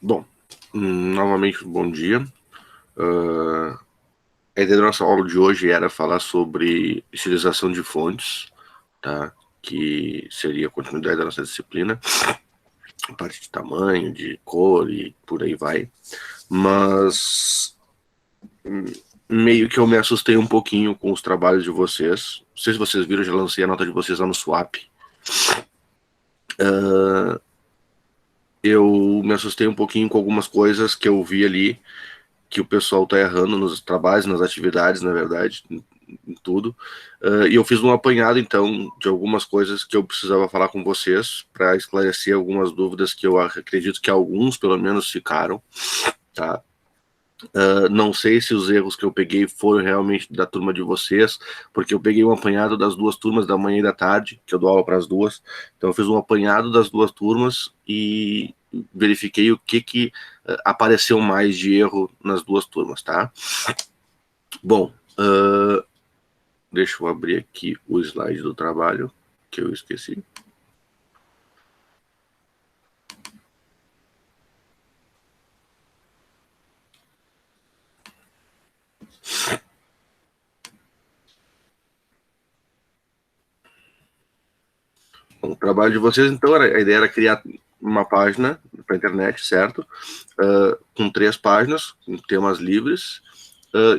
Bom, novamente, bom dia. A ideia da nossa aula de hoje era falar sobre estilização de fontes, tá? Que seria a continuidade da nossa disciplina, a parte de tamanho, de cor e por aí vai. Mas meio que eu me assustei um pouquinho com os trabalhos de vocês. Não sei se vocês viram, eu já lancei a nota de vocês lá no Swap. Eu me assustei um pouquinho com algumas coisas que eu vi ali, que o pessoal tá errando nos trabalhos, nas atividades, na verdade, em tudo. E eu fiz um apanhado, então, de algumas coisas que eu precisava falar com vocês para esclarecer algumas dúvidas que eu acredito que alguns, pelo menos, ficaram, tá? Não sei se os erros que eu peguei foram realmente da turma de vocês, porque eu peguei um apanhado das duas turmas, da manhã e da tarde, que eu dou aula para as duas. Então eu fiz um apanhado das duas turmas e verifiquei o que apareceu mais de erro nas duas turmas, tá? Bom, deixa eu abrir aqui o slide do trabalho, que eu esqueci. Bom, o trabalho de vocês, então, a ideia era criar uma página para a internet, certo? Com 3 páginas, com temas livres,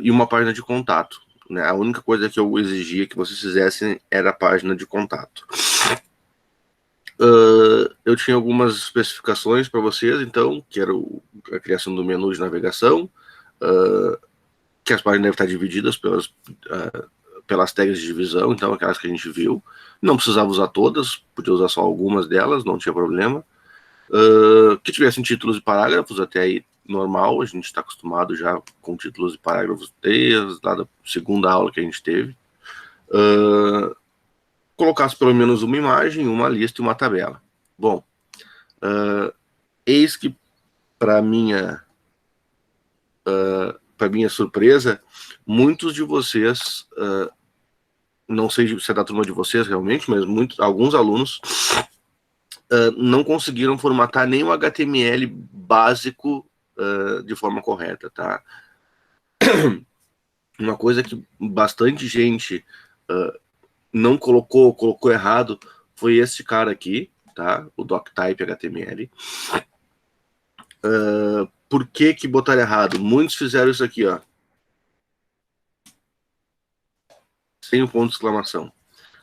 e uma página de contato. Né? A única coisa que eu exigia que vocês fizessem era a página de contato. Eu tinha algumas especificações para vocês, então, que era a criação do menu de navegação, que as páginas devem estar divididas pelas tags de divisão, então aquelas que a gente viu. Não precisava usar todas, podia usar só algumas delas, não tinha problema. Que tivessem títulos e parágrafos, até aí normal, a gente está acostumado já com títulos e parágrafos desde lá da segunda aula que a gente teve. Colocasse pelo menos uma imagem, uma lista e uma tabela. Bom, eis que, para minha surpresa, muitos de vocês, não sei se é da turma de vocês realmente, mas alguns alunos não conseguiram formatar nem o HTML básico de forma correta, tá? Uma coisa que bastante gente não colocou errado, foi esse cara aqui, tá? O doctype HTML. Por que botaram errado? Muitos fizeram isso aqui, ó. Sem o ponto de exclamação.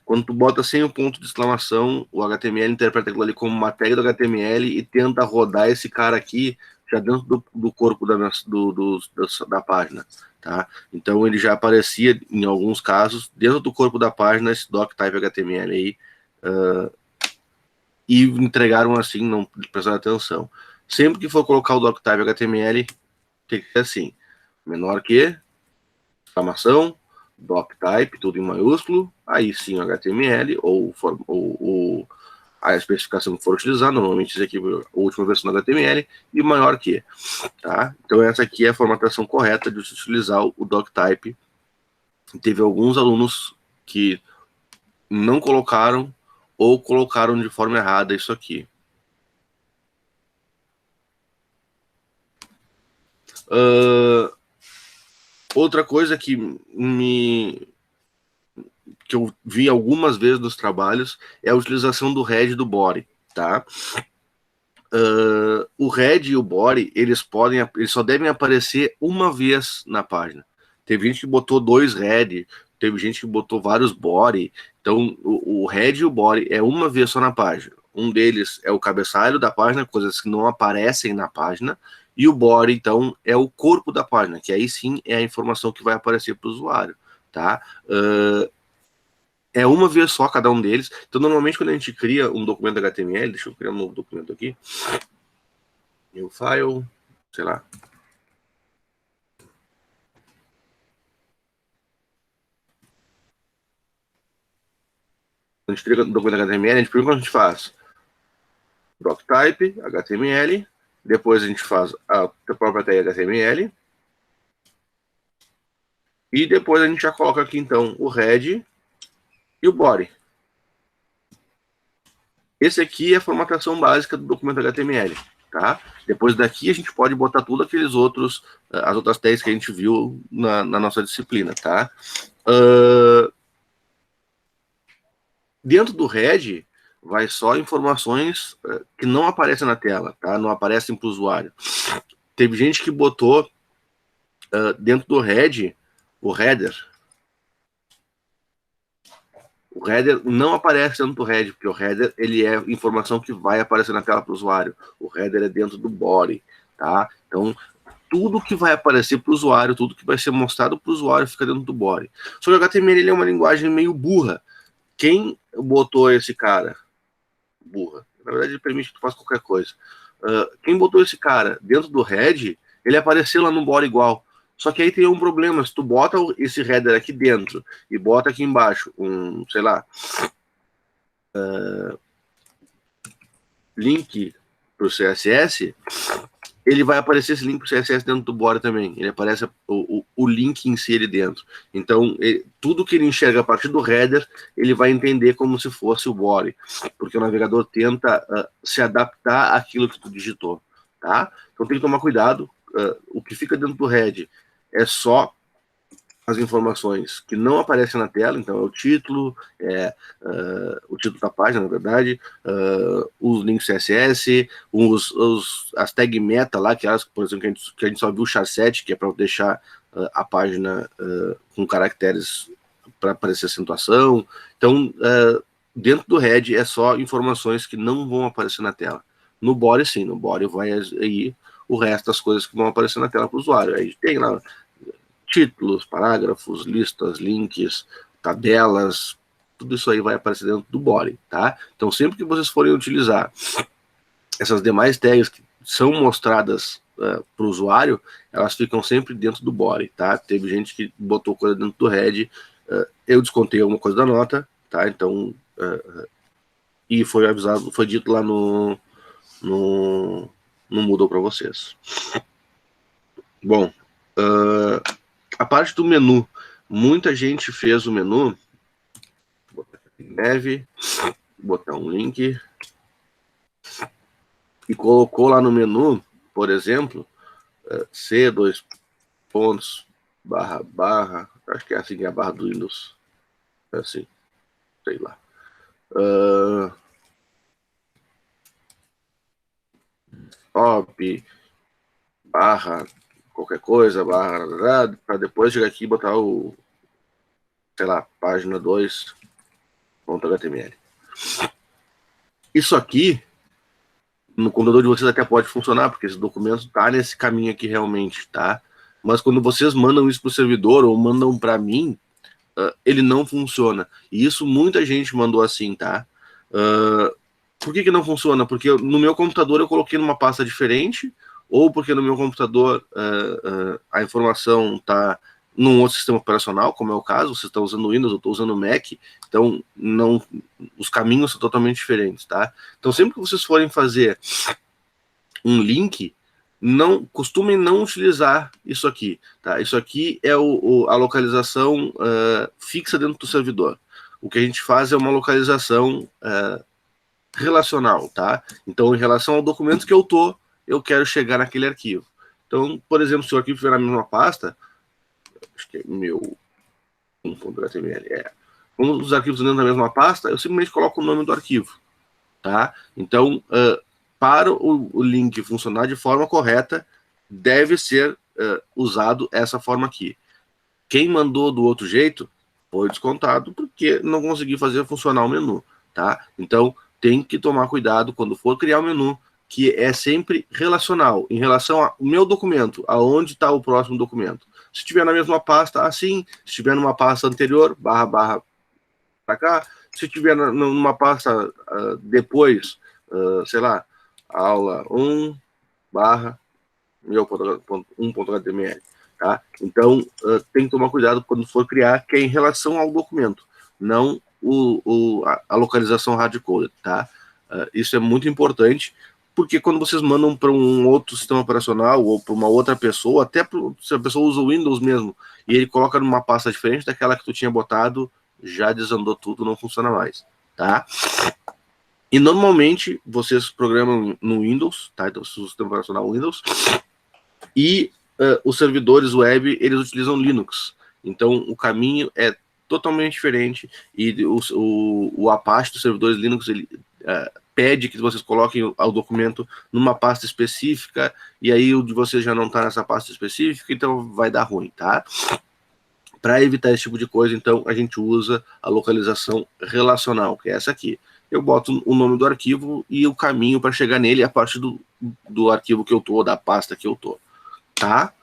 Quando tu bota sem o ponto de exclamação, o HTML interpreta aquilo ali como uma tag do HTML e tenta rodar esse cara aqui já dentro do corpo da página, tá? Então ele já aparecia, em alguns casos, dentro do corpo da página, esse doctype HTML aí, e entregaram assim, não prestaram atenção. Sempre que for colocar o doctype HTML, tem que ser assim, menor que, exclamação, doctype, tudo em maiúsculo, aí sim o HTML, ou a especificação que for utilizar, normalmente isso aqui é a última versão do HTML, e maior que, tá? Então essa aqui é a formatação correta de utilizar o doctype. Teve alguns alunos que não colocaram ou colocaram de forma errada isso aqui. Outra coisa que eu vi algumas vezes nos trabalhos é a utilização do head e do body, tá? O head e o body, eles só devem aparecer uma vez na página. Teve gente que botou 2 head, teve gente que botou vários body. Então, o head e o body é uma vez só na página. Um deles é o cabeçalho da página, coisas que não aparecem na página. E o body, então, é o corpo da página, que aí sim é a informação que vai aparecer para o usuário, tá? É uma vez só cada um deles. Então, normalmente, quando a gente cria um documento HTML, deixa eu criar um novo documento aqui. New file, sei lá. A gente cria um documento HTML, a gente primeiro a gente faz doctype, HTML, depois a gente faz a própria tag HTML, e depois a gente já coloca aqui, então, o head e o body. Esse aqui é a formatação básica do documento HTML, tá? Depois daqui a gente pode botar tudo aqueles outros, as outras tags que a gente viu na nossa disciplina, tá? Dentro do head, vai só informações que não aparecem na tela, tá? Não aparecem para o usuário. Teve gente que botou dentro do head, o header não aparece dentro do header, porque o header ele é informação que vai aparecer na tela para o usuário. O header é dentro do body, tá? Então, tudo que vai aparecer para o usuário, tudo que vai ser mostrado para o usuário fica dentro do body. Só que o HTML ele é uma linguagem meio burra. Quem botou esse cara? Burra. Na verdade, ele permite que tu faça qualquer coisa. Quem botou esse cara dentro do head, ele apareceu lá no body igual. Só que aí tem um problema, se tu bota esse header aqui dentro e bota aqui embaixo sei lá, link para o CSS, ele vai aparecer esse link para o CSS dentro do body também. Ele aparece o link em si ali dentro. Então, tudo que ele enxerga a partir do header, ele vai entender como se fosse o body, porque o navegador tenta se adaptar àquilo que tu digitou, tá? Então tem que tomar cuidado. O que fica dentro do head é só as informações que não aparecem na tela, então é o título, o título da página, na verdade, os links CSS, as tag meta lá, que elas, por exemplo, que a gente só viu o char7, que é para deixar a página com caracteres para aparecer acentuação. Então, dentro do head é só informações que não vão aparecer na tela. No body, sim, no body vai aí o resto das coisas que vão aparecer na tela para o usuário. Aí tem lá títulos, parágrafos, listas, links, tabelas, tudo isso aí vai aparecer dentro do body, tá? Então, sempre que vocês forem utilizar essas demais tags que são mostradas para o usuário, elas ficam sempre dentro do body, tá? Teve gente que botou coisa dentro do head, eu descontei alguma coisa da nota, tá? Então, e foi avisado, foi dito lá no Moodle para vocês. Bom, a parte do menu, muita gente fez o menu, vou botar aqui em breve, botar um link, e colocou lá no menu, por exemplo, C2 pontos, barra, acho que é assim que é a barra do Windows, é assim, sei lá. Top, barra, qualquer coisa, barra, para depois chegar aqui e botar sei lá, página 2.html. Isso aqui, no computador de vocês até pode funcionar, porque esse documento está nesse caminho aqui realmente, tá? Mas quando vocês mandam isso para o servidor ou mandam para mim, ele não funciona. E isso muita gente mandou assim, tá? Por que não funciona? Porque no meu computador eu coloquei numa pasta diferente, ou porque no meu computador a informação está num outro sistema operacional, como é o caso, você está usando Windows, eu estou usando Mac, então os caminhos são totalmente diferentes, tá? Então sempre que vocês forem fazer um link, costumem não utilizar isso aqui, tá? Isso aqui é a localização fixa dentro do servidor. O que a gente faz é uma localização relacional, tá? Então, em relação ao documento que eu quero chegar naquele arquivo. Então, por exemplo, se o arquivo estiver na mesma pasta, acho que é meu 1.html, como os arquivos dentro da mesma pasta, eu simplesmente coloco o nome do arquivo, tá? Então, para o link funcionar de forma correta, deve ser usado essa forma aqui. Quem mandou do outro jeito foi descontado porque não conseguiu fazer funcionar o menu, tá? Então, tem que tomar cuidado quando for criar o menu, que é sempre relacional, em relação ao meu documento, aonde está o próximo documento. Se estiver na mesma pasta, assim. Se estiver numa pasta anterior, barra para cá. Se estiver numa pasta depois, sei lá, aula 1, barra, 1.html, tá? Então, tem que tomar cuidado quando for criar, que é em relação ao documento, não a localização hardcoded, tá? Isso é muito importante, porque quando vocês mandam para um outro sistema operacional ou para uma outra pessoa, até se a pessoa usa o Windows mesmo, e ele coloca numa pasta diferente daquela que tu tinha botado, já desandou tudo, não funciona mais, tá? E normalmente vocês programam no Windows, tá? Então, sistema operacional Windows, e os servidores web, eles utilizam Linux. Então, o caminho é totalmente diferente, e o Apache dos servidores Linux, ele pede que vocês coloquem o documento numa pasta específica, e aí o de vocês já não está nessa pasta específica, então vai dar ruim, tá? Para evitar esse tipo de coisa, então, a gente usa a localização relacional, que é essa aqui. Eu boto o nome do arquivo e o caminho para chegar nele a partir do arquivo que eu tô, da pasta que eu tô, tá?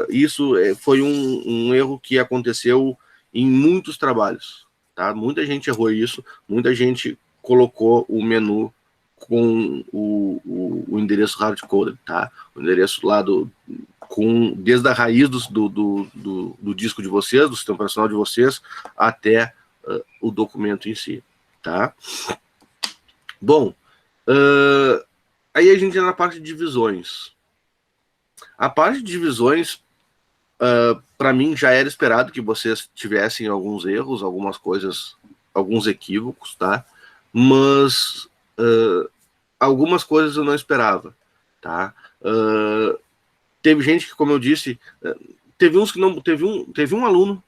Isso foi um erro que aconteceu em muitos trabalhos, tá? Muita gente errou isso, muita gente colocou o menu com o endereço hardcoded, tá? O endereço lá desde a raiz do disco de vocês, do sistema operacional de vocês, até o documento em si, tá? Bom, aí a gente entra na parte de divisões. A parte de divisões, para mim, já era esperado que vocês tivessem alguns erros, algumas coisas, alguns equívocos, tá? Mas algumas coisas eu não esperava, tá? Teve gente que, como eu disse, teve uns que não. Teve um aluno,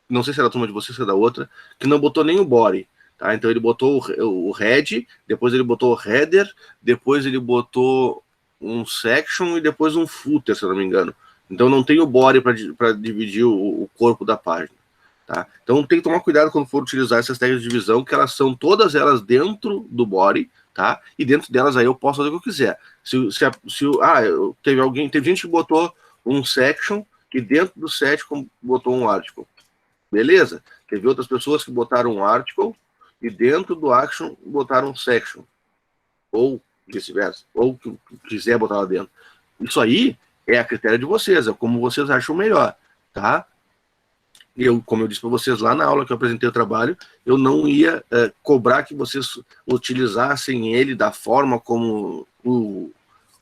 não sei se era da turma de vocês, se era da outra, que não botou nem o body. Tá? Então ele botou o head, depois ele botou o header, depois ele botou um section e depois um footer, se eu não me engano. Então não tem o body para dividir o corpo da página. Tá? Então tem que tomar cuidado quando for utilizar essas tags de divisão, que elas são todas elas dentro do body, tá? E dentro delas aí eu posso fazer o que eu quiser. Teve gente que botou um section e dentro do section botou um article. Beleza? Teve outras pessoas que botaram um article e dentro do action botaram um section. Ou vice-versa. Ou que quiser botar lá dentro. Isso aí é a critério de vocês, é como vocês acham melhor, tá? Como eu disse para vocês lá na aula que eu apresentei o trabalho, eu não ia cobrar que vocês utilizassem ele da forma como o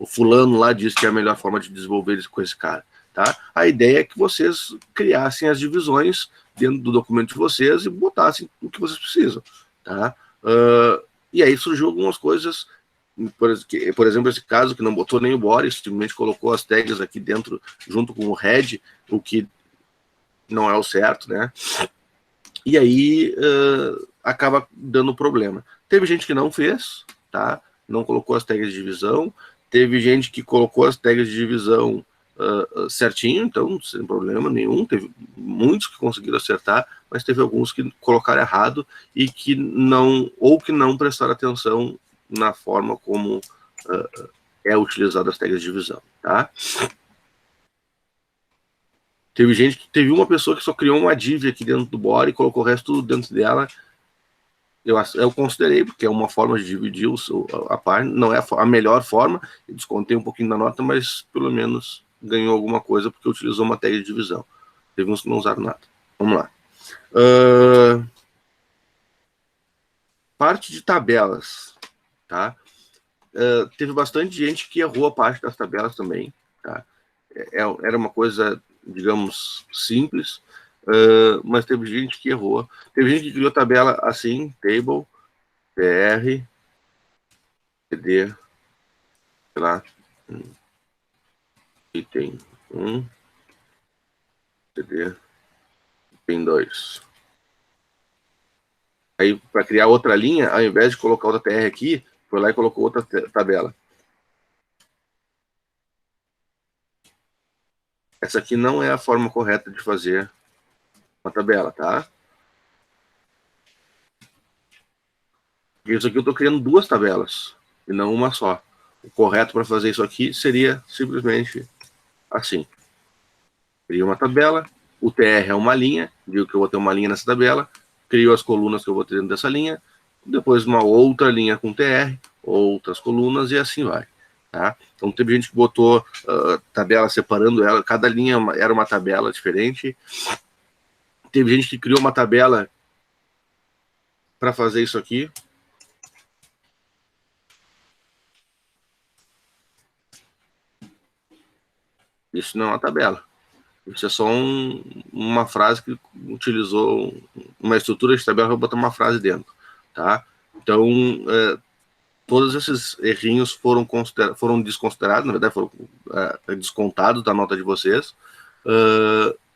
fulano lá disse que é a melhor forma de desenvolver isso com esse cara. Tá? A ideia é que vocês criassem as divisões dentro do documento de vocês e botassem o que vocês precisam. Tá? E aí surgiu algumas coisas, por exemplo, esse caso que não botou nem o body, simplesmente colocou as tags aqui dentro, junto com o head, o que não é o certo, né? E aí acaba dando problema. Teve gente que não fez, tá? Não colocou as tags de divisão. Teve gente que colocou as tags de divisão certinho, então sem problema nenhum. Teve muitos que conseguiram acertar, mas teve alguns que colocaram errado e que não prestaram atenção na forma como é utilizada as tags de divisão, tá? Teve uma pessoa que só criou uma div aqui dentro do body e colocou o resto tudo dentro dela. Eu considerei, porque é uma forma de dividir a página, não é a melhor forma, eu descontei um pouquinho da nota, mas pelo menos ganhou alguma coisa, porque utilizou uma tag de divisão. Teve uns que não usaram nada. Vamos lá. Parte de tabelas, tá? Teve bastante gente que errou a parte das tabelas também, tá? Era uma coisa, digamos, simples, mas teve gente que errou. Teve gente que criou tabela assim, table, tr, cd, sei lá, item 1, cd, item 2. Aí, para criar outra linha, ao invés de colocar outra tr aqui, foi lá e colocou outra tabela. Essa aqui não é a forma correta de fazer uma tabela, tá? Isso aqui eu estou criando duas tabelas, e não uma só. O correto para fazer isso aqui seria simplesmente assim. Crio uma tabela, o tr é uma linha, digo que eu vou ter uma linha nessa tabela, crio as colunas que eu vou ter dentro dessa linha, depois uma outra linha com tr, outras colunas e assim vai. Tá? Então teve gente que botou tabela separando ela, cada linha era uma tabela diferente. Teve gente que criou uma tabela para fazer isso aqui. Isso não é uma tabela. Isso é só uma frase que utilizou uma estrutura de tabela para botar uma frase dentro. Tá? Então, todos esses errinhos foram desconsiderados, na verdade, foram descontados da nota de vocês,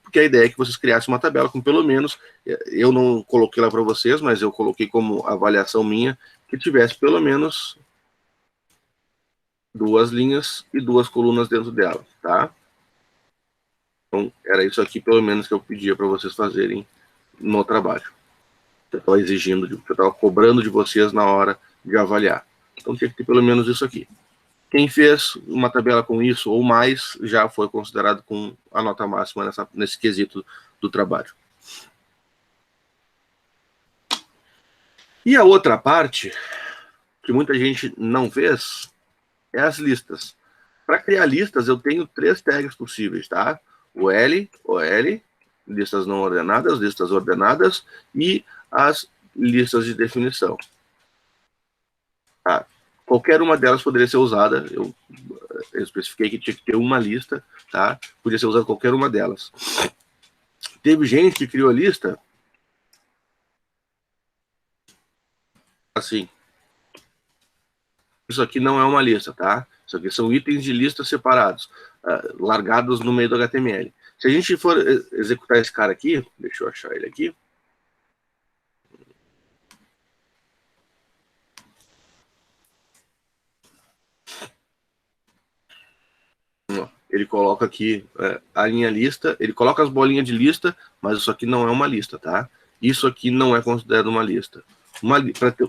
porque a ideia é que vocês criassem uma tabela com pelo menos, eu não coloquei lá para vocês, mas eu coloquei como avaliação minha, que tivesse pelo menos 2 linhas e 2 colunas dentro dela, tá? Então, era isso aqui, pelo menos, que eu pedia para vocês fazerem no trabalho. Eu estava exigindo, eu estava cobrando de vocês na hora de avaliar. Então, tinha que ter pelo menos isso aqui. Quem fez uma tabela com isso ou mais já foi considerado com a nota máxima nesse quesito do trabalho. E a outra parte, que muita gente não fez, é as listas. Para criar listas, eu tenho 3 tags possíveis, tá? O L, listas não ordenadas, listas ordenadas e as listas de definição. Tá? Qualquer uma delas poderia ser usada, eu especifiquei que tinha que ter uma lista, tá? Podia ser usada qualquer uma delas. Teve gente que criou a lista assim. Isso aqui não é uma lista, tá? Isso aqui são itens de lista separados, largados no meio do HTML. Se a gente for executar esse cara aqui, deixa eu achar ele aqui. Ele coloca aqui a linha lista, ele coloca as bolinhas de lista, mas isso aqui não é uma lista, tá? Isso aqui não é considerado uma lista.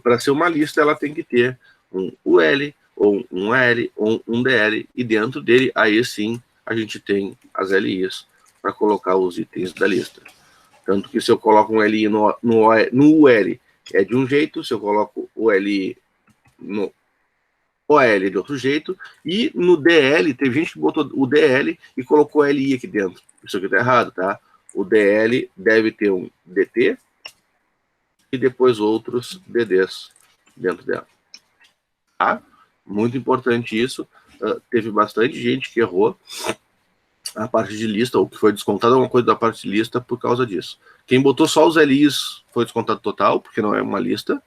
Para ser uma lista, ela tem que ter um UL, ou um L, ou um DL, e dentro dele, aí sim, a gente tem as LIs para colocar os itens da lista. Tanto que se eu coloco um LI no UL é de um jeito, se eu coloco o LI no OL de outro jeito, e no DL, teve gente que botou o DL e colocou LI aqui dentro. Isso aqui tá errado, tá? O DL deve ter um DT e depois outros DDs dentro dela. Tá? Muito importante isso. Teve bastante gente que errou a parte de lista, ou que foi descontada alguma coisa da parte de lista por causa disso. Quem botou só os LIs foi descontado total, porque não é uma lista.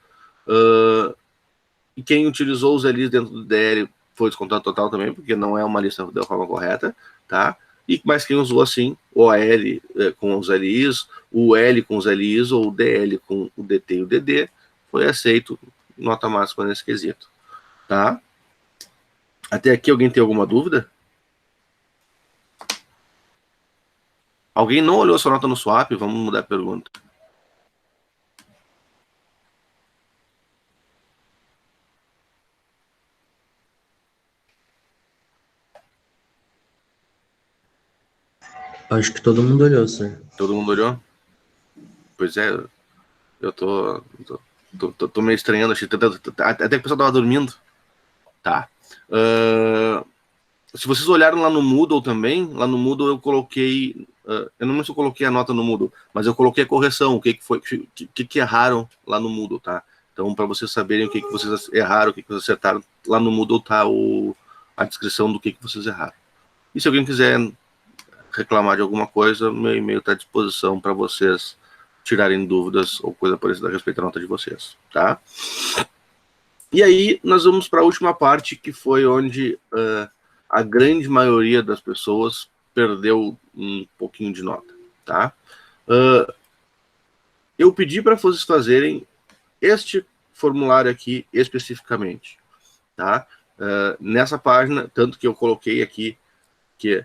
E quem utilizou os LIs dentro do DL foi descontado total também, porque não é uma lista da forma correta, tá? Mas quem usou assim, o AL com os LIs, o L com os LIs, ou o DL com o DT e o DD, foi aceito, nota máxima nesse quesito, tá? Até aqui alguém tem alguma dúvida? Alguém não olhou sua nota no swap? Vamos mudar a pergunta. Acho que todo mundo olhou, senhor. Todo mundo olhou? Pois é, eu tô meio estranhando, até que o pessoal tava dormindo. Tá. Se vocês olharam lá no Moodle também, lá no Moodle eu coloquei, eu não sei se eu coloquei a nota no Moodle, mas eu coloquei a correção, o que foi, que erraram lá no Moodle, tá? Então, para vocês saberem o que vocês erraram, o que vocês acertaram, lá no Moodle tá a descrição do que vocês erraram. E se alguém quiser reclamar de alguma coisa, meu e-mail está à disposição para vocês tirarem dúvidas ou coisa parecida a respeito da nota de vocês, tá? E aí, nós vamos para a última parte, que foi onde a grande maioria das pessoas perdeu um pouquinho de nota, tá? Eu pedi para vocês fazerem este formulário aqui especificamente, tá? Nessa página, tanto que eu coloquei aqui que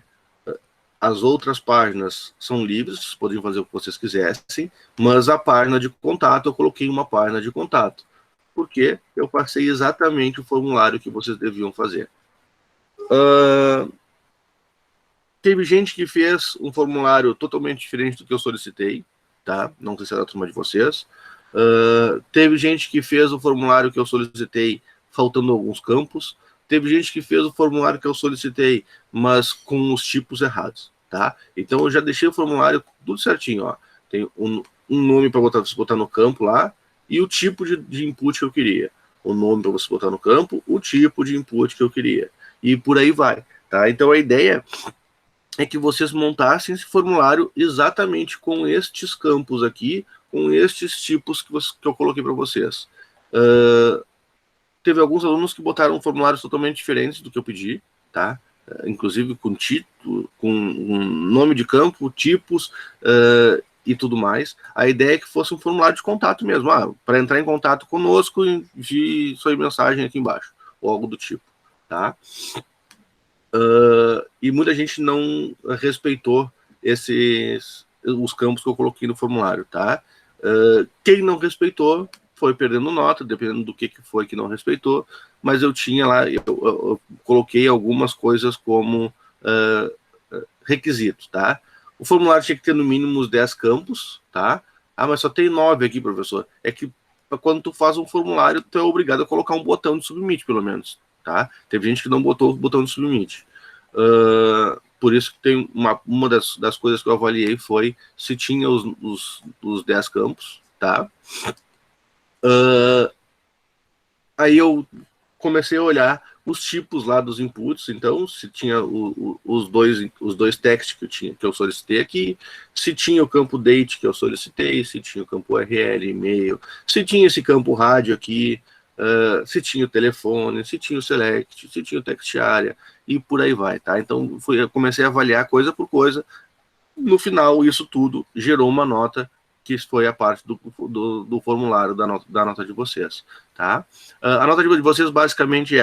as outras páginas são livres, vocês podem fazer o que vocês quisessem, mas a página de contato, eu coloquei uma página de contato, porque eu passei exatamente o formulário que vocês deviam fazer. Teve gente que fez um formulário totalmente diferente do que eu solicitei, tá? Não sei se é da turma de vocês. Teve gente que fez o formulário que eu solicitei faltando alguns campos. Teve gente que fez o formulário que eu solicitei, mas com os tipos errados, tá? Então eu já deixei o formulário tudo certinho, ó. Tem um nome para você botar no campo lá e o tipo de input que eu queria. O nome para você botar no campo, o tipo de input que eu queria. E por aí vai, tá? Então a ideia é que vocês montassem esse formulário exatamente com estes campos aqui, com estes tipos que eu coloquei para vocês. Teve alguns alunos que botaram formulários totalmente diferentes do que eu pedi, tá? Inclusive com título, com um nome de campo, tipos e tudo mais. A ideia é que fosse um formulário de contato mesmo. Para entrar em contato conosco, envie sua mensagem aqui embaixo, ou algo do tipo, tá? E muita gente não respeitou os campos que eu coloquei no formulário, tá? Quem não respeitou foi perdendo nota, dependendo do que foi que não respeitou, mas eu tinha lá, eu coloquei algumas coisas como requisitos, tá? O formulário tinha que ter no mínimo uns 10 campos, tá? Mas só tem 9 aqui, professor. É que quando tu faz um formulário, tu é obrigado a colocar um botão de submit, pelo menos, tá? Teve gente que não botou o botão de submit. Por isso que tem uma das coisas que eu avaliei foi se tinha os 10 campos, tá? Aí eu comecei a olhar os tipos lá dos inputs, então se tinha os dois text que eu solicitei aqui, se tinha o campo date que eu solicitei, se tinha o campo URL, e-mail, se tinha esse campo rádio aqui, se tinha o telefone, se tinha o select, se tinha o text area, e por aí vai, tá? Então eu comecei a avaliar coisa por coisa. No final, isso tudo gerou uma nota que foi a parte do formulário da nota de vocês, tá? A nota de vocês basicamente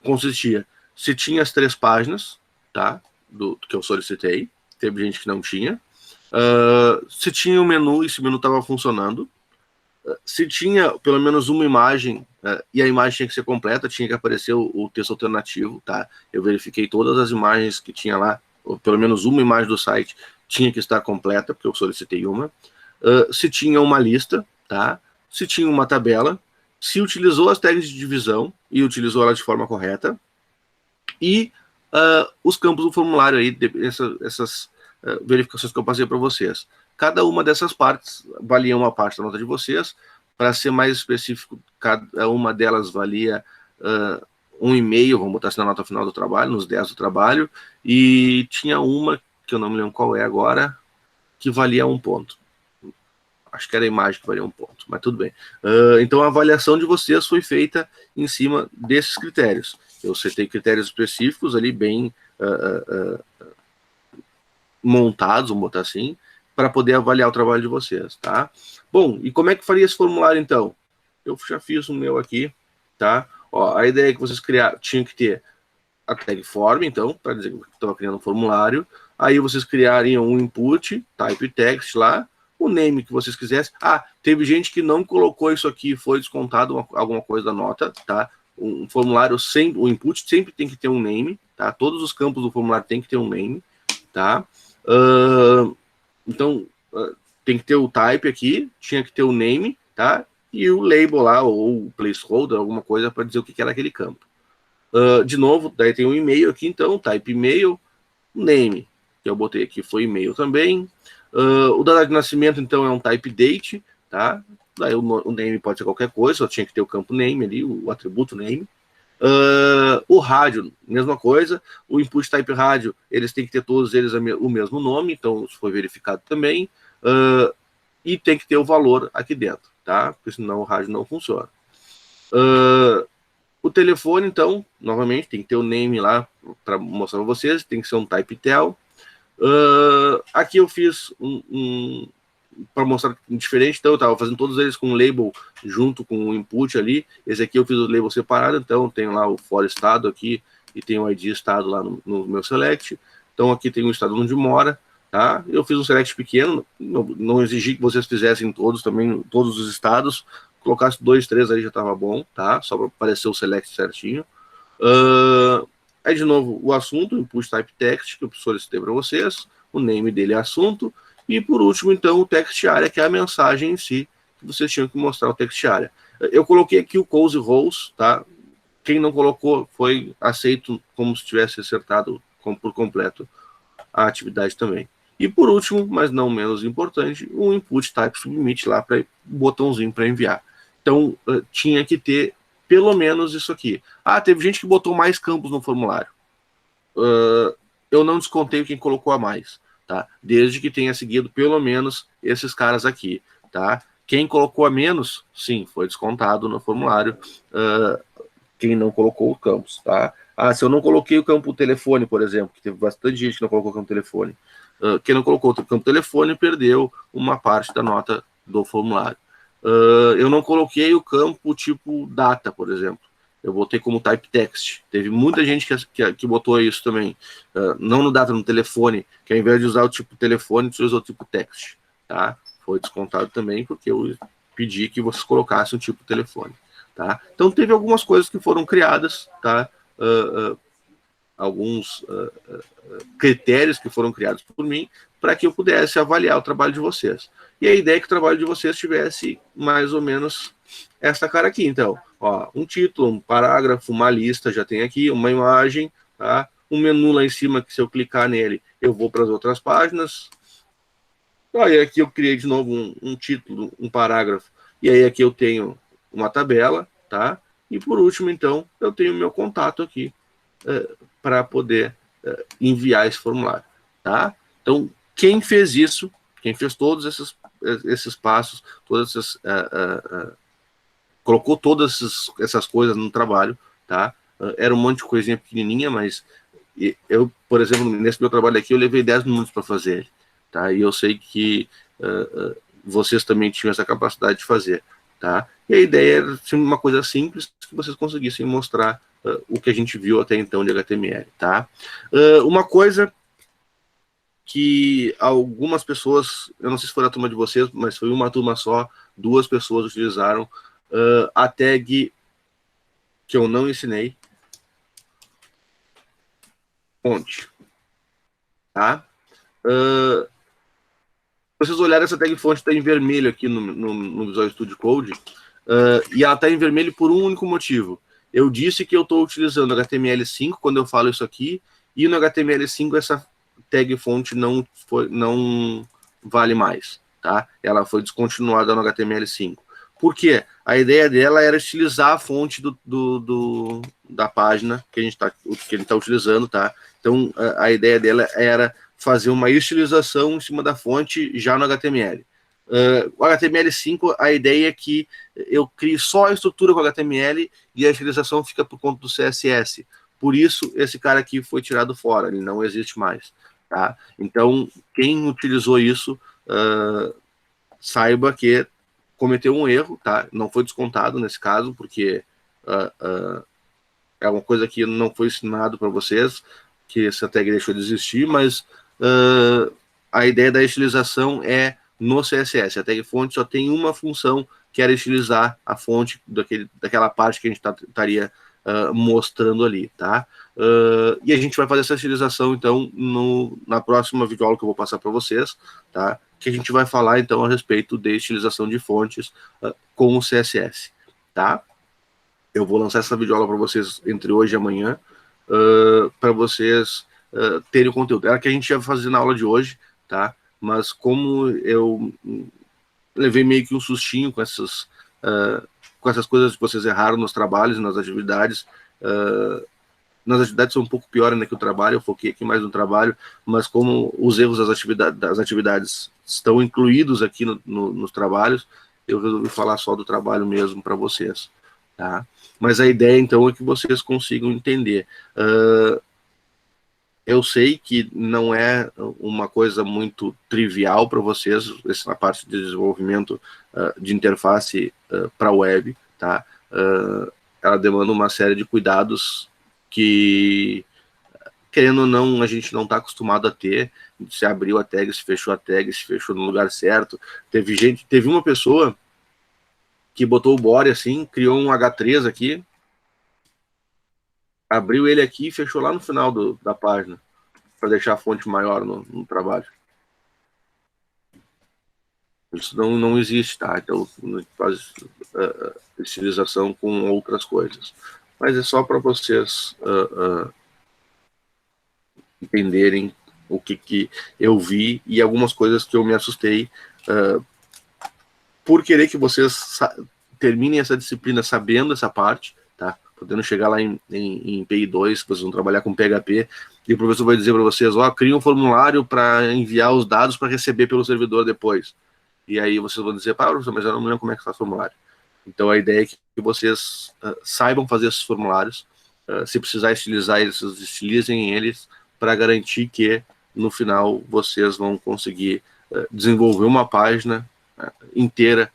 consistia, se tinha as 3 páginas, tá? Do que eu solicitei, teve gente que não tinha. Se tinha o menu e se o menu estava funcionando. Se tinha pelo menos uma imagem, e a imagem tinha que ser completa, tinha que aparecer o texto alternativo, tá? Eu verifiquei todas as imagens que tinha lá, ou pelo menos uma imagem do site tinha que estar completa, porque eu solicitei uma. Se tinha uma lista, tá? Se tinha uma tabela, se utilizou as tags de divisão e utilizou ela de forma correta, e os campos do formulário aí, essas verificações que eu passei para vocês. Cada uma dessas partes valia uma parte da nota de vocês. Para ser mais específico, cada uma delas valia 1,5, vamos botar assim na nota final do trabalho, nos 10 do trabalho, e tinha uma, que eu não me lembro qual é agora, que valia 1 ponto. Acho que era a imagem que valia 1 ponto, mas tudo bem. Então a avaliação de vocês foi feita em cima desses critérios. Eu setei critérios específicos ali, bem montados, vamos botar assim, para poder avaliar o trabalho de vocês, tá? Bom, e como é que faria esse formulário, então? Eu já fiz o meu aqui, tá? Ó, a ideia é que vocês tinham que ter a tag form, então, para dizer que estava criando um formulário. Aí vocês criariam um input, type text lá, o name que vocês quisessem. Teve gente que não colocou isso aqui, foi descontado alguma coisa da nota, tá? Um formulário sempre, o input sempre tem que ter um name, tá? Todos os campos do formulário tem que ter um name, tá? Então, tem que ter o type aqui, tinha que ter o name, tá? E o label lá, ou o placeholder, alguma coisa para dizer o que era aquele campo. De novo, daí tem um e-mail aqui, então, type e-mail, name, que eu botei aqui foi e-mail também. O data de nascimento, então, é um type date, tá? Daí o name pode ser qualquer coisa, só tinha que ter o campo name ali, o atributo name. O rádio, mesma coisa. O input type rádio, eles têm que ter todos eles o mesmo nome, então isso foi verificado também. E tem que ter o valor aqui dentro, tá? Porque senão o rádio não funciona. O telefone, então, novamente, tem que ter o name lá para mostrar para vocês, tem que ser um type tel. Aqui eu fiz para mostrar diferente, então eu estava fazendo todos eles com um label junto com o input ali. Esse aqui eu fiz o label separado, então tem lá o for estado aqui e tem o ID estado lá no meu select. Então aqui tem o estado onde mora, tá? Eu fiz um select pequeno, não exigi que vocês fizessem todos também, todos os estados. Colocasse 2, 3 aí já estava bom, tá? Só para aparecer o select certinho. Aí de novo o assunto, input type text que eu solicitei para vocês, o name dele é assunto. E por último, então, o text area, que é a mensagem em si, que vocês tinham que mostrar o text area. Eu coloquei aqui o close rows, tá? Quem não colocou foi aceito como se tivesse acertado por completo a atividade também. E por último, mas não menos importante, o input type submit lá, para botãozinho para enviar. Então, tinha que ter pelo menos isso aqui. Teve gente que botou mais campos no formulário. Eu não descontei quem colocou a mais. Tá? Desde que tenha seguido pelo menos esses caras aqui, tá? Quem colocou a menos, sim, foi descontado no formulário. Quem não colocou o campus, tá? Se eu não coloquei o campo telefone, por exemplo, que teve bastante gente que não colocou o campo telefone. Quem não colocou o campo telefone perdeu uma parte da nota do formulário. Eu não coloquei o campo tipo data, por exemplo. Eu botei como type text. Teve muita gente que botou isso também. Não no data, no telefone, que ao invés de usar o tipo telefone, você usou o tipo text. Tá? Foi descontado também, porque eu pedi que vocês colocassem o tipo telefone. Tá? Então teve algumas coisas que foram criadas, tá? Alguns critérios que foram criados por mim para que eu pudesse avaliar o trabalho de vocês. E a ideia é que o trabalho de vocês tivesse mais ou menos essa cara aqui. Então, ó, um título, um parágrafo, uma lista, já tem aqui, uma imagem, tá? Um menu lá em cima que se eu clicar nele, eu vou para as outras páginas. Aí aqui eu criei de novo um título, um parágrafo, e aí aqui eu tenho uma tabela, tá? E por último, então, eu tenho meu contato aqui para poder enviar esse formulário, tá? Então, quem fez isso, quem fez todos esses passos, todas essas, colocou todas essas coisas no trabalho, tá? Era um monte de coisinha pequenininha, mas eu, por exemplo, nesse meu trabalho aqui, eu levei 10 minutos para fazer ele, tá? E eu sei que vocês também tinham essa capacidade de fazer, tá? E a ideia era uma coisa simples, que vocês conseguissem mostrar o que a gente viu até então de HTML, tá? Uma coisa que algumas pessoas, eu não sei se foi a turma de vocês, mas foi uma turma só, 2 pessoas utilizaram a tag que eu não ensinei, fonte, tá? Vocês olharem, essa tag fonte está em vermelho aqui no Visual Studio Code, e ela está em vermelho por um único motivo. Eu disse que eu estou utilizando HTML5 quando eu falo isso aqui, e no HTML5 essa tag fonte não vale mais, tá? Ela foi descontinuada no HTML5. Por quê? A ideia dela era estilizar a fonte da página que a gente está utilizando, tá? Então, a ideia dela era fazer uma estilização em cima da fonte já no HTML. O HTML5, a ideia é que eu crie só a estrutura com HTML e a estilização fica por conta do CSS. Por isso, esse cara aqui foi tirado fora, ele não existe mais. Tá? Então, quem utilizou isso, saiba que cometeu um erro, tá? Não foi descontado nesse caso, porque é uma coisa que não foi ensinado para vocês, que essa tag deixou de existir, mas a ideia da estilização é no CSS. A tag fonte só tem uma função, que era estilizar a fonte daquela parte que a gente estaria mostrando ali, tá? E a gente vai fazer essa estilização, então, na próxima videoaula que eu vou passar para vocês, tá? Que a gente vai falar, então, a respeito de estilização de fontes com o CSS, tá? Eu vou lançar essa videoaula para vocês entre hoje e amanhã, para vocês terem o conteúdo. Era que a gente ia fazer na aula de hoje, tá? Mas como eu levei meio que um sustinho com essas coisas que vocês erraram nos trabalhos e nas atividades, são um pouco pior ainda que o trabalho, eu foquei aqui mais no trabalho, mas como os erros das atividades estão incluídos aqui nos trabalhos, eu resolvi falar só do trabalho mesmo para vocês, tá? Mas a ideia, então, é que vocês consigam entender. Eu sei que não é uma coisa muito trivial para vocês, essa parte de desenvolvimento de interface para web, tá? Ela demanda uma série de cuidados que, querendo ou não, a gente não está acostumado a ter. Se abriu a tag, se fechou a tag, se fechou no lugar certo. Teve uma pessoa que botou o body assim, criou um H3 aqui, abriu ele aqui e fechou lá no final da página, para deixar a fonte maior no trabalho. Isso não existe, tá? Então, a gente faz estilização com outras coisas. Mas é só para vocês entenderem o que eu vi e algumas coisas que eu me assustei por querer que vocês terminem essa disciplina sabendo essa parte, tá? Podendo chegar lá em PI2, que vocês vão trabalhar com PHP, e o professor vai dizer para vocês, cria um formulário para enviar os dados para receber pelo servidor depois. e aí vocês vão dizer, professor, mas eu não lembro como é que faz formulário. Então a ideia é que vocês saibam fazer esses formulários, se precisar estilizar eles, vocês estilizem eles, para garantir que no final vocês vão conseguir desenvolver uma página inteira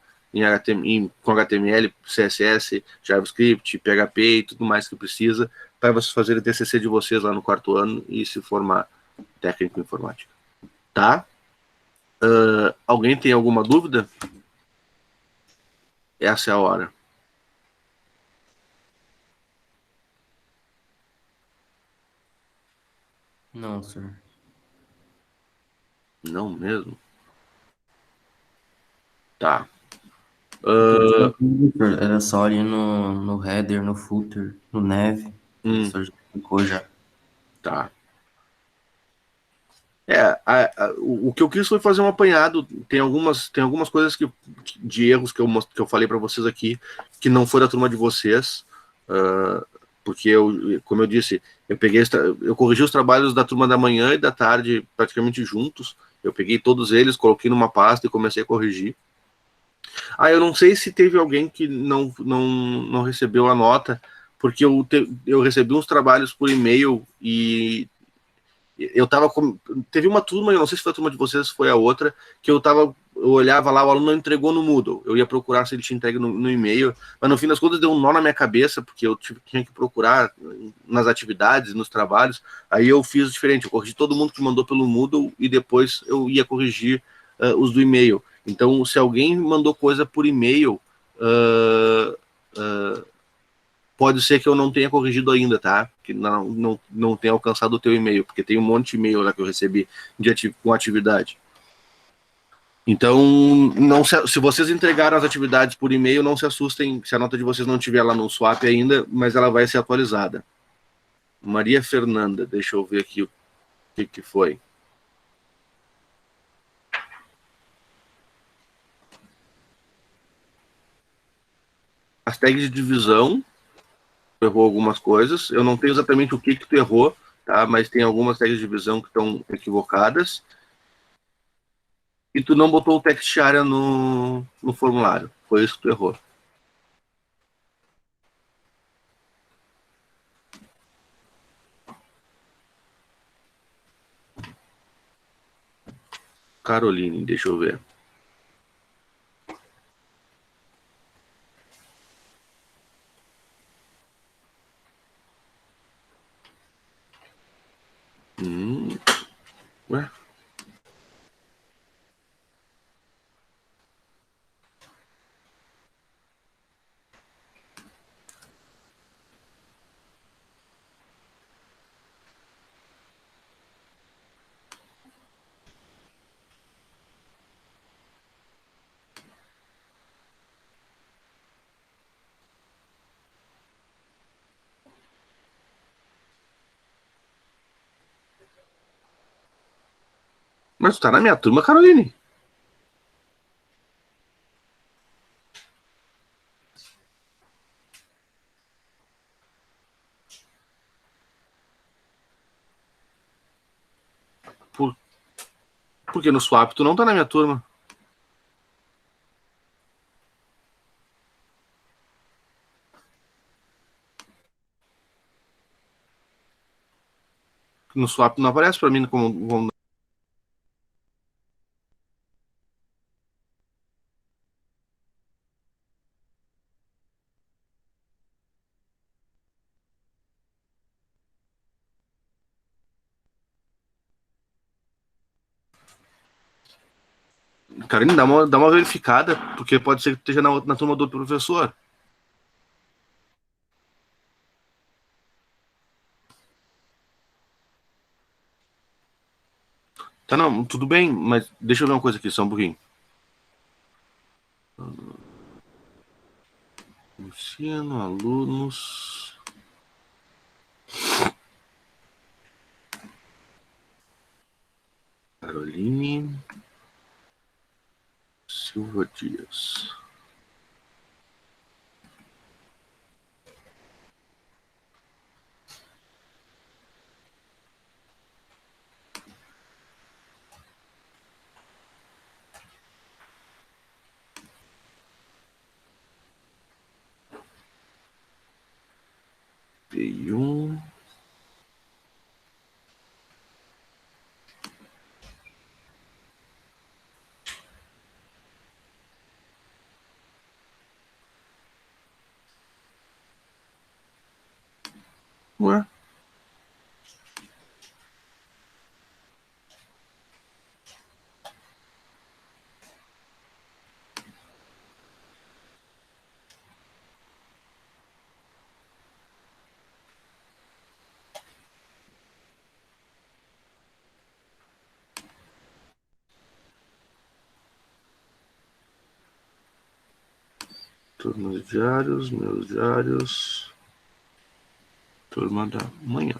com HTML, CSS, JavaScript, PHP e tudo mais que precisa para vocês fazerem o TCC de vocês lá no quarto ano e se formar técnico em informática. Tá? Alguém tem alguma dúvida? Essa é a hora. Não, senhor. Não mesmo? Tá. Entendi, não, professor. Era só ali no header, no footer, no nav. O professor já explicou já. Tá. O que eu quis foi fazer um apanhado. Tem algumas coisas de erros que eu falei para vocês aqui que não foi da turma de vocês, porque como eu disse, eu corrigi os trabalhos da turma da manhã e da tarde praticamente juntos. Eu peguei todos eles, coloquei numa pasta e comecei a corrigir. Eu não sei se teve alguém que não recebeu a nota, porque eu recebi uns trabalhos por e-mail e eu tava com, teve uma turma, eu não sei se foi a turma de vocês, foi a outra, que eu olhava lá, o aluno não entregou no Moodle. Eu ia procurar se ele tinha entregue no e-mail, mas no fim das contas deu um nó na minha cabeça, porque eu tinha que procurar nas atividades, nos trabalhos. Aí eu fiz diferente, eu corrigi todo mundo que mandou pelo Moodle e depois eu ia corrigir os do e-mail. Então, se alguém mandou coisa por e-mail, uh, uh, pode ser que eu não tenha corrigido ainda, tá? Que não tenha alcançado o teu e-mail, porque tem um monte de e-mail lá que eu recebi com atividade. Então, se vocês entregaram as atividades por e-mail, não se assustem se a nota de vocês não estiver lá no swap ainda, mas ela vai ser atualizada. Maria Fernanda, deixa eu ver aqui o que foi. As tags de divisão, errou algumas coisas. Eu não tenho exatamente o que tu errou, tá? Mas tem algumas tags de divisão que estão equivocadas. E tu não botou o text area no formulário. Foi isso que tu errou. Caroline, deixa eu ver. Ué? Mas tu tá na minha turma, Caroline. Por, porque no swap tu não tá na minha turma. No swap não aparece pra mim como. Caroline, dá uma verificada, porque pode ser que esteja na turma do professor. Tá, não, tudo bem, mas deixa eu ver uma coisa aqui, só um pouquinho. Ensino, alunos. Caroline Silva Dias. P1. Ué? Turma de diários, meus diários. Turma da manhã.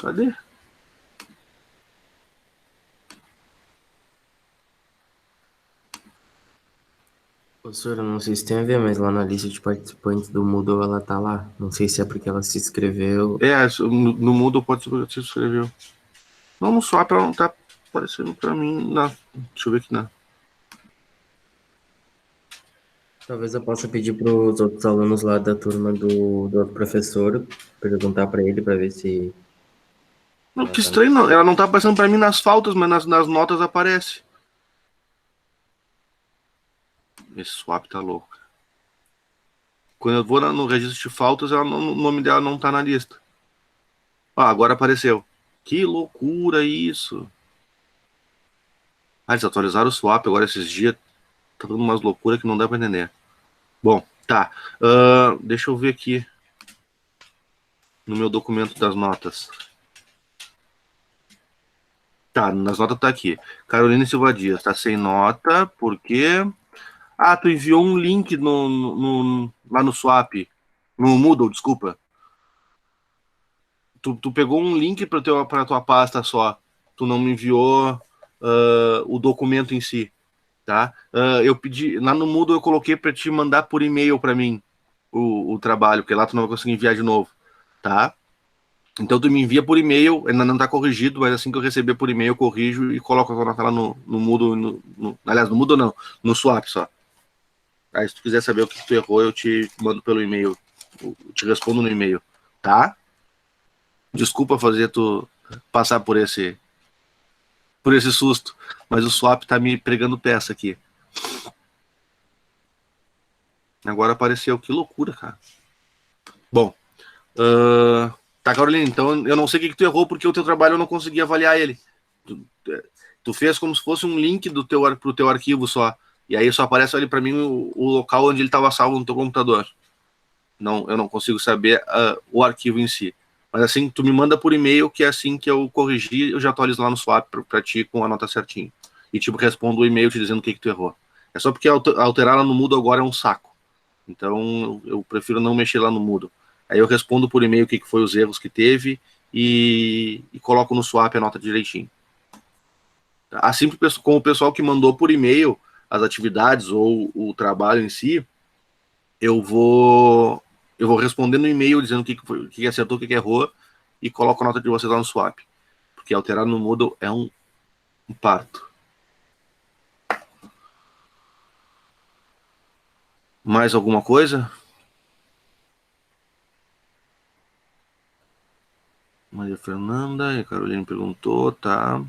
Cadê? Professor, eu não sei se tem a ver, mas lá na lista de participantes do Moodle ela tá lá. Não sei se é porque ela se inscreveu. No Moodle pode ser que você escreveu. Não, no Swap ela não tá aparecendo pra mim. Deixa eu ver aqui, né? Talvez eu possa pedir para os outros alunos lá da turma do outro professor, perguntar para ele para ver se Não, ela que tá. estranho, não. Ela não tá aparecendo pra mim nas faltas, mas nas notas aparece. Esse Swap tá louco. Quando eu vou no registro de faltas, o nome dela não tá na lista. Ah, agora apareceu. Que loucura isso. Ah, eles atualizaram o Swap agora esses dias. Tá dando umas loucuras que não dá pra entender. Bom, tá. Deixa eu ver aqui no meu documento das notas. Tá, nas notas tá aqui. Carolina Silva Dias, tá sem nota, porque... Ah, tu enviou um link lá no Swap. No Moodle, desculpa. Tu pegou um link pra tua pasta só. Tu não me enviou o documento em si, tá? Eu pedi... Lá no Moodle eu coloquei pra te mandar por e-mail pra mim o trabalho, porque lá tu não vai conseguir enviar de novo, tá? Então tu me envia por e-mail, ainda não tá corrigido, mas assim que eu receber por e-mail eu corrijo e coloco a tua nota lá no Moodle, aliás, no Moodle não, no Swap só. Aí se tu quiser saber o que tu errou, eu te mando pelo e-mail, eu te respondo no e-mail, tá? Desculpa fazer tu passar por esse susto, mas o Swap tá me pregando peça aqui. Agora apareceu, que loucura, cara. Bom, tá, Carolina, então eu não sei o que tu errou, porque o teu trabalho eu não consegui avaliar ele. Tu fez como se fosse um link pro teu arquivo só. E aí só aparece ali para mim o local onde ele estava salvo no teu computador. Não, eu não consigo saber o arquivo em si. Mas assim, tu me manda por e-mail, que é assim que eu corrigir, eu já atualizo lá no Swap pra ti com a nota certinho. E tipo, respondo o e-mail te dizendo o que tu errou. É só porque alterar lá no Moodle agora é um saco. Então eu prefiro não mexer lá no Moodle. Aí eu respondo por e-mail o que foi os erros que teve e coloco no Swap a nota direitinho. Assim como o pessoal que mandou por e-mail as atividades ou o trabalho em si, eu vou responder no e-mail dizendo o que acertou, o que errou e coloco a nota de vocês lá no Swap. Porque alterar no Moodle é um parto. Mais alguma coisa? Maria Fernanda e a Carolina perguntou, tá.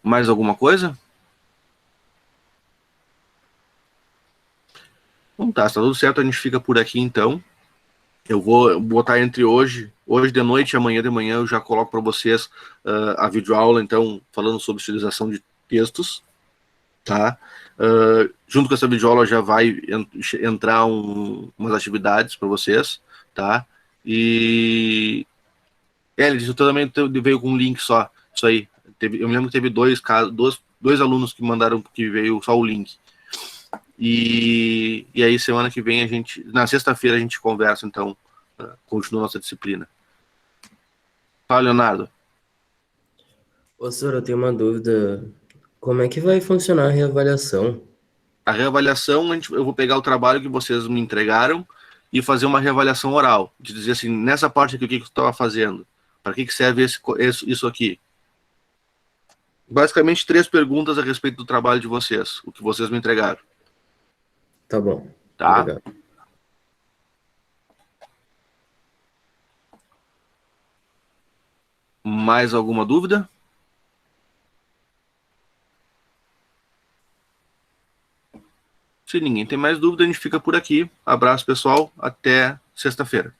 Mais alguma coisa? Então tá, se tá tudo certo, a gente fica por aqui então. Eu vou botar entre hoje de noite e amanhã de manhã, eu já coloco para vocês a videoaula, então, falando sobre utilização de textos, tá? Junto com essa videoaula já vai entrar umas atividades para vocês, tá? E ele também veio com um link só, isso aí. Eu me lembro que teve dois alunos que mandaram que veio só o link. E aí semana que vem na sexta-feira a gente conversa, então, continua nossa disciplina. Fala, Leonardo. Ô, senhor, eu tenho uma dúvida. Como é que vai funcionar a reavaliação? A reavaliação, eu vou pegar o trabalho que vocês me entregaram e fazer uma reavaliação oral, de dizer assim, nessa parte aqui, o que você estava fazendo? Para que serve isso aqui? Basicamente, 3 perguntas a respeito do trabalho de vocês, o que vocês me entregaram. Tá bom. Tá? Obrigado. Mais alguma dúvida? Se ninguém tem mais dúvida, a gente fica por aqui. Abraço, pessoal. Até sexta-feira.